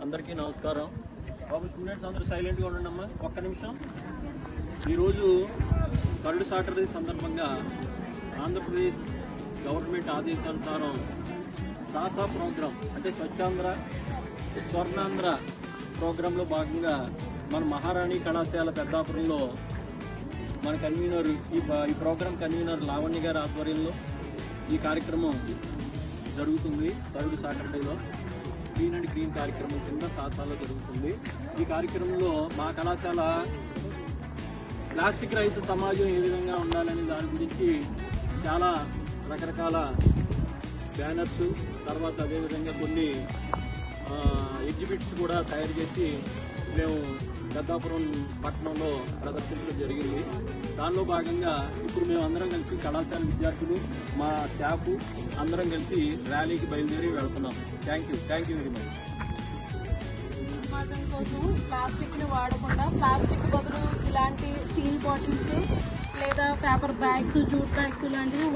అందరికీ నమస్కారం. బాబు స్టూడెంట్స్ అందరూ సైలెంట్గా ఉండండి అమ్మా, ఒక్క నిమిషం. ఈరోజు థర్డ్ సాటర్డే సందర్భంగా ఆంధ్రప్రదేశ్ గవర్నమెంట్ ఆదేశానుసారం సాసా ప్రోగ్రాం అంటే స్వచ్ఛాంధ్ర స్వర్ణాంధ్ర ప్రోగ్రాంలో భాగంగా మన మహారాణి కళాశాల పెద్దాపురంలో మన కన్వీనర్ ఈ ప్రోగ్రాం కన్వీనర్ లావణ్య గారి ఆధ్వర్యంలో ఈ కార్యక్రమం జరుగుతుంది. థర్డ్ సాటర్డేలో క్లీన్ అండ్ క్లీన్ కార్యక్రమం కింద సాసాలో జరుగుతుంది. ఈ కార్యక్రమంలో మా కళాశాల ప్లాస్టిక్ రహిత సమాజం ఏ విధంగా ఉండాలనే దాని గురించి చాలా రకరకాల బ్యానర్స్, తర్వాత అదేవిధంగా కొన్ని ఎగ్జిబిట్స్ కూడా తయారు చేసి మేము పెద్దాపురం పట్టణంలో ప్రదర్శించడం జరిగింది. దానిలో భాగంగా ఇప్పుడు మేము అందరం కలిసి కళాశాల విద్యార్థులు, మా స్టాఫ్ అందరం కలిసి ర్యాలీకి బయలుదేరి వెళ్తున్నాం. Thank you very much. సమాజం కోసం ప్లాస్టిక్ని వాడకుండా ప్లాస్టిక్ బదులు ఇలాంటి స్టీల్ బాటిల్స్ లేదా పేపర్ బ్యాగ్స్, జూట్ బ్యాగ్స్ లాంటివి